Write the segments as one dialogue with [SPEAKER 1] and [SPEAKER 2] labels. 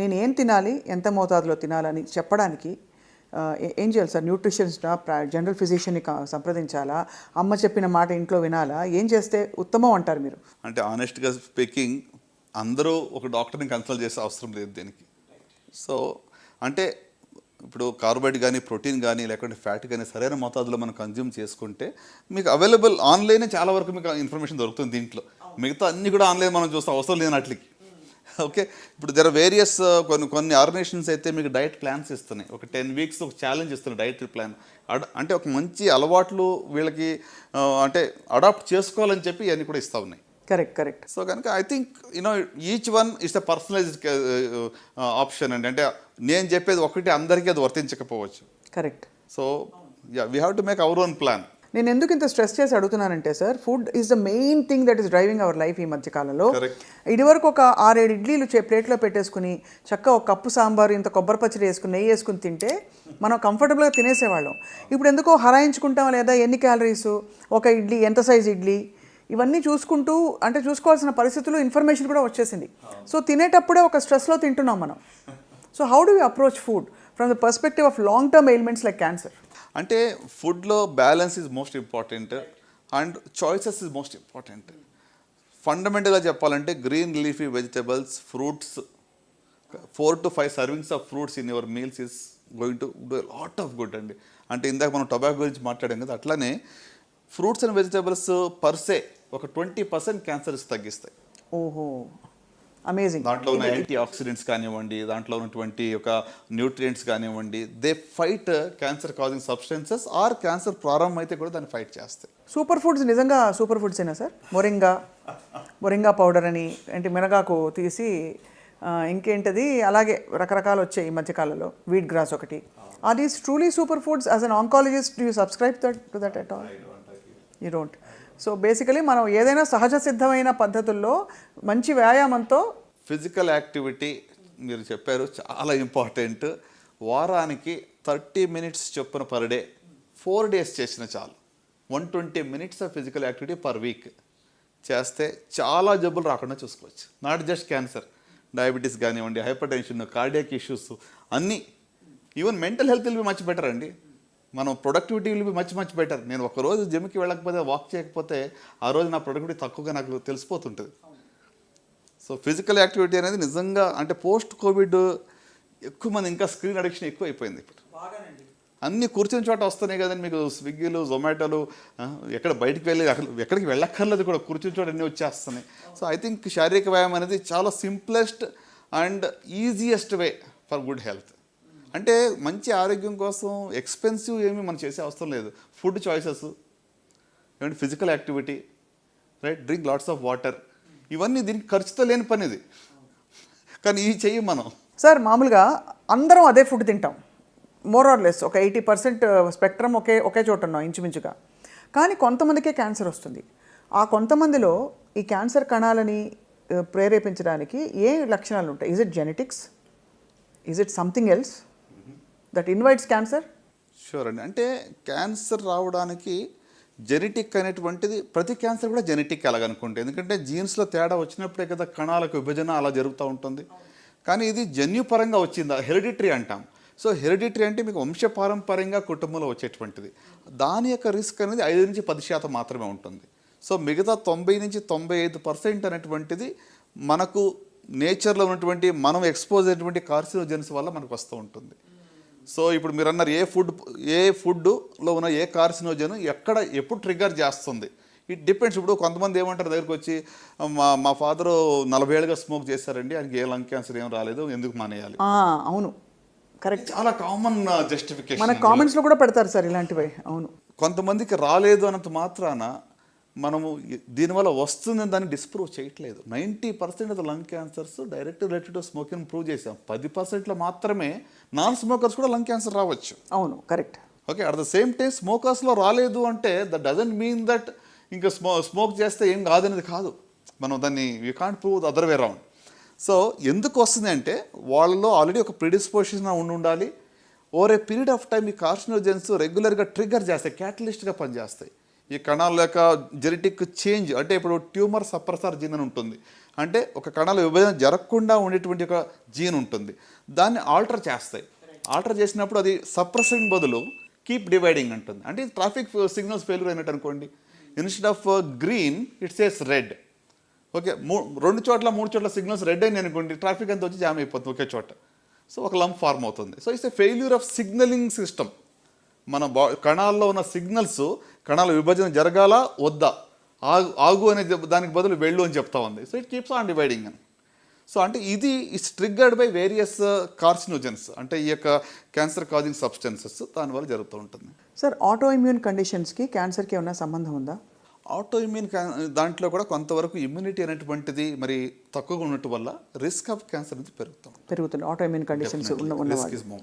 [SPEAKER 1] నేను ఏం తినాలి, ఎంత మోతాదులో తినాలని చెప్పడానికి ఏం చేయాలి సార్? న్యూట్రిషనిస్టా, జనరల్ ఫిజిషియన్ని సంప్రదించాలా, అమ్మ చెప్పిన మాట ఇంట్లో వినాలా, ఏం చేస్తే ఉత్తమం అంటారు మీరు?
[SPEAKER 2] అంటే ఆనెస్ట్గా స్పీకింగ్, అందరూ ఒక డాక్టర్ని కన్సల్ట్ చేసే అవసరం లేదు దీనికి. సో అంటే ఇప్పుడు కార్బోహైడ్రేట్ కానీ, ప్రోటీన్ కానీ, లేకుంటే ఫ్యాట్ కానీ సరైన మోతాదులో మనం కన్జ్యూమ్ చేసుకుంటే మీకు అవైలబుల్ ఆన్లైనే చాలా వరకు మీకు ఇన్ఫర్మేషన్ దొరుకుతుంది దీంట్లో. మిగతా అన్నీ కూడా ఆన్లైన్ మనం చూస్తాం, అవసరం లేనట్లకి. ఓకే, ఇప్పుడు దర్ వేరియస్ కొన్ని ఆర్గనైజేషన్స్ అయితే మీకు డైట్ ప్లాన్స్ ఇస్తున్నాయి. ఒక 10 weeks ఒక ఛాలెంజ్ ఇస్తున్నాయి డైట్ ప్లాన్. అంటే ఒక మంచి అలవాట్లు వీళ్ళకి అంటే అడాప్ట్ చేసుకోవాలని చెప్పి ఇవన్నీ కూడా ఇస్తూ ఉన్నాయి.
[SPEAKER 1] కరెక్ట్.
[SPEAKER 2] సో కనుక I think each one is a personalised option అండి. అంటే నేను చెప్పేది ఒకటి అందరికీ అది వర్తించకపోవచ్చు.
[SPEAKER 1] Correct.
[SPEAKER 2] So we have to make our own plan.
[SPEAKER 1] నేను ఎందుకు ఇంత స్ట్రెస్ చేసి అడుగుతున్నానంటే sir, food is the main thing that is driving our life ఈ మధ్యకాలంలో. ఇదివరకు ఒక 6-7 ఇడ్లీలు ప్లేట్లో పెట్టేసుకుని చక్కగా ఒక కప్పు సాంబారు, ఇంత కొబ్బరి పచ్చడి వేసుకుని, నెయ్యి వేసుకుని తింటే మనం కంఫర్టబుల్గా తినేసేవాళ్ళం. ఇప్పుడు ఎందుకో హరాయించుకుంటాం, లేదా ఎన్ని క్యాలరీస్, ఒక ఇడ్లీ ఎంత సైజ్ ఇడ్లీ, ఇవన్నీ చూసుకుంటూ అంటే చూసుకోవాల్సిన పరిస్థితుల్లో ఇన్ఫర్మేషన్ కూడా వచ్చేసింది. సో తినేటప్పుడే ఒక స్ట్రెస్లో తింటున్నాం మనం. So how do you approach food from the perspective of long term ailments like cancer?
[SPEAKER 2] అంటే ఫుడ్లో balance is most important and choices is most important. ఫండమెంటల్గా చెప్పాలంటే green leafy vegetables, fruits, 4 to 5 servings of fruits in your meals is going to do lot of good అండి. అంటే ఇందాక మనం tobacco గురించి మాట్లాడాం కదా, అట్లానే ఫ్రూట్స్ అండ్ వెజిటబుల్స్ పర్సే ఒక 20% క్యాన్సర్స్ తగ్గిస్తాయి.
[SPEAKER 1] ఓహో, అమేజింగ్.
[SPEAKER 2] దాంట్లో ఉన్న యాంటీ ఆక్సిడెంట్స్ కానివ్వండి, దాంట్లో ఉన్నటువంటి ఒక న్యూట్రియంట్స్ కానివ్వండి, they fight cancer causing substances or cancer ప్రారంభం అయితే కూడా దాన్ని ఫైట్ చేస్తాయి.
[SPEAKER 1] సూపర్ ఫుడ్స్ నిజంగా సూపర్ ఫుడ్స్ అయినా సార్? మొరింగా పౌడర్ అని, అంటే మినగాకు తీసి ఇంకేంటది అలాగే రకరకాలు వచ్చాయి ఈ మధ్యకాలంలో, వీట్ గ్రాస్ ఒకటి. Are these truly super foods? As an oncologist do you subscribe to that at all? You don't. So basically మనం ఏదైనా సహజ సిద్ధమైన పద్ధతుల్లో మంచి వ్యాయామంతో,
[SPEAKER 2] ఫిజికల్ యాక్టివిటీ మీరు చెప్పారు చాలా ఇంపార్టెంట్. వారానికి 30 minutes చొప్పున పర్ డే 4 days చేసిన చాలు. 120 minutes of physical activity per week చేస్తే చాలా జబ్బులు రాకుండా చూసుకోవచ్చు. నాట్ జస్ట్ క్యాన్సర్, డయాబెటీస్ కానివ్వండి, హైపర్ టెన్షన్, కార్డియాక్ ఇష్యూస్ అన్నీ. Even mental health will be much better అండి. మనం productivity will be much better. నేను ఒకరోజు జిమ్కి వెళ్ళకపోతే, వాక్ చేయకపోతే ఆ రోజు నా ప్రొడక్టివిటీ తక్కువగా నాకు తెలిసిపోతుంటుంది. సో ఫిజికల్ యాక్టివిటీ అనేది నిజంగా అంటే పోస్ట్ కోవిడ్ ఎక్కువ మంది ఇంకా స్క్రీన్ అడిక్షన్ ఎక్కువ అయిపోయింది. ఇప్పుడు అన్నీ కూర్చుని చోట వస్తున్నాయి కదండి మీకు, స్విగ్గీలు, జొమాటోలు, ఎక్కడ బయటికి వెళ్ళి ఎక్కడికి వెళ్ళక్కర్లేదు కూడా, కూర్చుని చోట అన్నీ వచ్చేస్తున్నాయి. సో ఐ థింక్ శారీరక వ్యాయామం అనేది చాలా simplest and easiest way for good health. అంటే మంచి ఆరోగ్యం కోసం ఎక్స్పెన్సివ్ ఏమీ మనం చేసే అవసరం లేదు. ఫుడ్ చాయిసెస్, ఏమంటే physical activity, right, drink lots of water, ఇవన్నీ దీనికి ఖర్చుతో లేని పని ఇది. కానీ ఇవి చెయ్యం మనం.
[SPEAKER 1] సార్ మామూలుగా అందరం అదే ఫుడ్ తింటాం, మోర్ ఆర్ లెస్ ఒక 80% స్పెక్ట్రమ్ ఒకే చోట ఉన్నాం ఇంచుమించుగా. కానీ కొంతమందికే క్యాన్సర్ వస్తుంది. ఆ కొంతమందిలో ఈ క్యాన్సర్ కణాలని ప్రేరేపించడానికి ఏ లక్షణాలు ఉంటాయి? Is it genetics? Is it something else that invites cancer?
[SPEAKER 2] Sure అండి. అంటే క్యాన్సర్ రావడానికి జెనెటిక్ అనేటువంటిది, ప్రతి క్యాన్సర్ కూడా జెనెటిక్ అలాగనుకుంటే, ఎందుకంటే జీన్స్లో తేడా వచ్చినప్పుడే కదా కణాలకు విభజన అలా జరుగుతూ ఉంటుంది. కానీ ఇది జన్యుపరంగా వచ్చిందా, హెరిడిటరీ అంటాం. సో హెరిడిటరీ అంటే మీకు వంశపారంపర్యంగా కుటుంబంలో వచ్చేటువంటిది. దాని యొక్క రిస్క్ అనేది 5 నుంచి 10% మాత్రమే ఉంటుంది. సో మిగతా 90 నుంచి 95% అనేటువంటిది మనకు నేచర్లో ఉన్నటువంటి మనం ఎక్స్పోజ్ అయినటువంటి కార్సినోజెన్స్ వల్ల మనకు వస్తూ ఉంటుంది. సో ఇప్పుడు మీరు అన్నారు ఏ ఫుడ్లో ఉన్న ఏ కార్సినోజన్ ఎప్పుడు ట్రిగ్గర్ చేస్తుంది, ఇట్ డిపెండ్స్. ఇప్పుడు కొంతమంది ఏమంటారు దగ్గరికి వచ్చి, మా ఫాదరు 40 ఏళ్ళుగా స్మోక్ చేశారండి, ఆయనకి ఏ లంగ్ క్యాన్సర్ ఏం రాలేదు, ఎందుకు మానేయాలి?
[SPEAKER 1] అవును, కరెక్ట్.
[SPEAKER 2] చాలా కామన్ జస్టిఫికేషన్
[SPEAKER 1] మన కామెంట్స్లో కూడా పెడతారు సార్ ఇలాంటివి. అవును,
[SPEAKER 2] కొంతమందికి రాలేదు అన్నంత మాత్రాన మనము దీనివల్ల వస్తుందని దాన్ని డిస్ప్రూవ్ చేయట్లేదు. 90% of the lung cancers direct related to smoking prove చేసాం. 10%లో మాత్రమే నాన్ స్మోకర్స్ కూడా లంగ్ క్యాన్సర్ రావచ్చు.
[SPEAKER 1] అవును, correct.
[SPEAKER 2] Okay, at the same time స్మోకర్స్లో రాలేదు అంటే దట్ డజంట్ మీన్ దట్ ఇంకా స్మోక్ చేస్తే ఏం కాదనేది కాదు. మనం దాన్ని you can't prove the other way round. So ఎందుకు వస్తుంది అంటే వాళ్ళలో ఆల్రెడీ ఒక ప్రిడిస్పోజిషన్ ఉండాలి. Over a period of time ఈ కార్సినోజెన్స్ రెగ్యులర్గా ట్రిగ్గర్ చేస్తాయి, క్యాటలిస్ట్గా పనిచేస్తాయి. ఈ కణాల యొక్క జెనెటిక్ చేంజ్ అంటే ఇప్పుడు ట్యూమర్ సప్రెసర్ జీన్ అని ఉంటుంది. అంటే ఒక కణాల విభజన జరగకుండా ఉండేటువంటి ఒక జీన్ ఉంటుంది, దాన్ని ఆల్టర్ చేస్తాయి. ఆల్టర్ చేసినప్పుడు అది సప్రెసింగ్ బదులు కీప్ డివైడింగ్ అంటుంది. అంటే ట్రాఫిక్ సిగ్నల్స్ ఫెయిల్యూర్ అయినట్టు అనుకోండి. Instead of green it says red. Okay, 2 చోట్ల 3 చోట్ల సిగ్నల్స్ రెడ్ అయినాయి అనుకోండి, ట్రాఫిక్ అంతా వచ్చి జామ్ అయిపోతుంది ఒకే చోట. సో ఒక లంప్ ఫార్మ్ అవుతుంది. So it's a failure of signalling system. మన కణాల్లో ఉన్న సిగ్నల్స్ కణాల విభజన జరగాల వద్దా, ఆగు అనే దానికి బదులు వెళ్ళు అని చెప్తా ఉంది. So it keeps on dividing అని. సో అంటే ఇది it's triggered by various carcinogens, అంటే ఈ యొక్క క్యాన్సర్ కాజింగ్ సబ్స్టెన్సెస్ దానివల్ల జరుగుతూ ఉంటుంది.
[SPEAKER 1] సార్ ఆటో ఇమ్యూన్ కండిషన్స్కి క్యాన్సర్కి ఏమైనా సంబంధం ఉందా?
[SPEAKER 2] ఆటో ఇమ్యూన్ దాంట్లో కూడా కొంతవరకు ఇమ్యూనిటీ అనేటువంటిది మరి తక్కువగా ఉండటం వల్ల రిస్క్ ఆఫ్ క్యాన్సర్ అనేది
[SPEAKER 1] పెరుగుతుంది ఆటో ఇమ్యూన్ కండిషన్స్
[SPEAKER 2] ఉన్నవాళ్ళు.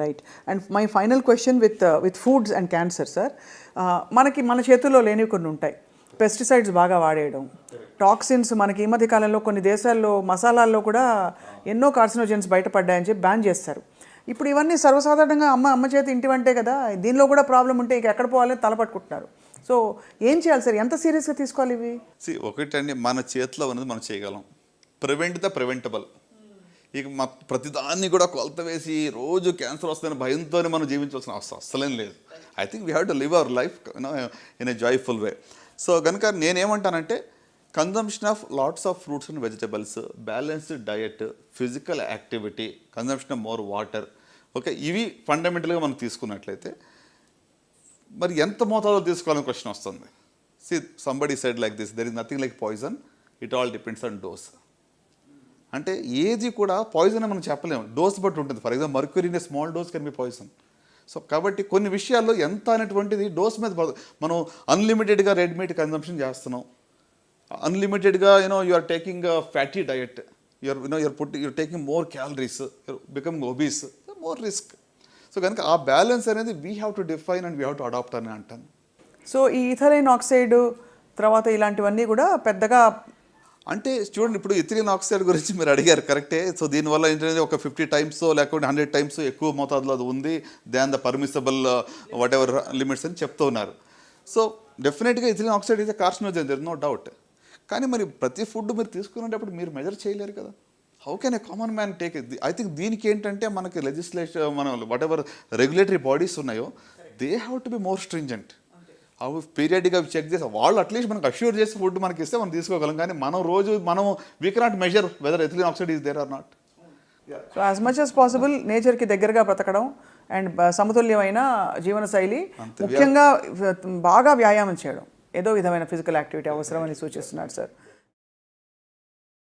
[SPEAKER 1] Right. And my final question with foods and cancer sir, మన చేతుల్లో లేనివి కొన్ని ఉంటాయి. పెస్టిసైడ్స్ బాగా వాడేయడం, టాక్సిన్స్, మనకి ఈ మధ్య కాలంలో కొన్ని దేశాల్లో మసాలాల్లో కూడా ఎన్నో కార్సినోజన్స్ బయటపడ్డాయని చెప్పి బ్యాన్ చేస్తారు. ఇప్పుడు ఇవన్నీ సర్వసాధారణంగా అమ్మ చేతి ఇంటి వంటే కదా, దీనిలో కూడా ప్రాబ్లం ఉంటే ఇక ఎక్కడ పోవాలని తలపట్టుకుంటున్నారు. సో ఏం చేయాలి సార్, ఎంత సీరియస్గా తీసుకోవాలి ఇవి?
[SPEAKER 2] ఒకటండి, మన చేతిలో ఉన్నది మనం చేయగలం. Prevent the preventable. ఇక ప్రతిదాన్ని కూడా కొలత వేసి రోజు క్యాన్సర్ వస్తుందని భయంతోనే మనం జీవించాల్సిన అవసరం అస్సలేం లేదు. I think we have to live our life in a joyful way. So కనుక నేనేమంటానంటే consumption of lots of fruits and vegetables, balanced diet, physical activity, consumption of more water, okay, ఇవి ఫండమెంటల్గా మనం తీసుకున్నట్లయితే మరి ఎంత మోతాదులో తీసుకోవాలని క్వశ్చన్ వస్తుంది. See somebody said like this, there is nothing like poison, it all depends on dose. అంటే ఏది కూడా పాయిజన్ అని మనం చెప్పలేము, డోస్ బట్టి ఉంటుంది. For example mercury in a small dose can be poison. So కాబట్టి కొన్ని విషయాల్లో ఎంత అనేటువంటిది డోస్ మీద మనం అన్లిమిటెడ్గా రెడ్ మీట్ కన్జంప్షన్ చేస్తున్నాం, అన్లిమిటెడ్గా you are taking fatty diet, you're taking more calories, becoming obese, more risk. So కనుక ఆ బ్యాలెన్స్ అనేది we have to define and we have to adapt అని అంటాను.
[SPEAKER 1] సో ఈ ఇథైలిన్ ఆక్సైడ్ తర్వాత ఇలాంటివన్నీ కూడా పెద్దగా
[SPEAKER 2] అంటే చూడండి, ఇప్పుడు ఇథిలిన్ ఆక్సైడ్ గురించి మీరు అడిగారు, కరెక్టే. సో దీనివల్ల ఏంటంటే ఒక 50 times లేకపోతే 100 times ఎక్కువ మోతాదులో అది ఉంది than the permissible whatever limits అని చెప్తూ ఉన్నారు. సో డెఫినెట్గా ethylene oxide is a carcinogen, there is no doubt. కానీ మరి ప్రతి ఫుడ్ మీరు తీసుకునేటప్పుడు మీరు మెజర్ చేయలేరు కదా. How can a common man take it? I think దీనికి ఏంటంటే మనకి లెజిస్లేషన్, మన వాట్ ఎవర్ రెగ్యులేటరీ బాడీస్ ఉన్నాయో they have to be more stringent. అవి పీరియడ్గా చెక్ చేసి వాళ్ళు అట్లీస్ట్ మనకు అష్యూర్ చేసి ఫుడ్ మనకి ఇస్తే మనం తీసుకోగలం. కానీ మనం we cannot measure whether ethylene oxide is there or not.
[SPEAKER 1] So as much as possible నేచర్కి దగ్గరగా బ్రతకడం అండ్ సమతుల్యమైన జీవనశైలి, ముఖ్యంగా బాగా వ్యాయామం చేయడం, ఏదో విధమైన ఫిజికల్ యాక్టివిటీ అవసరమని సూచిస్తున్నారు సార్.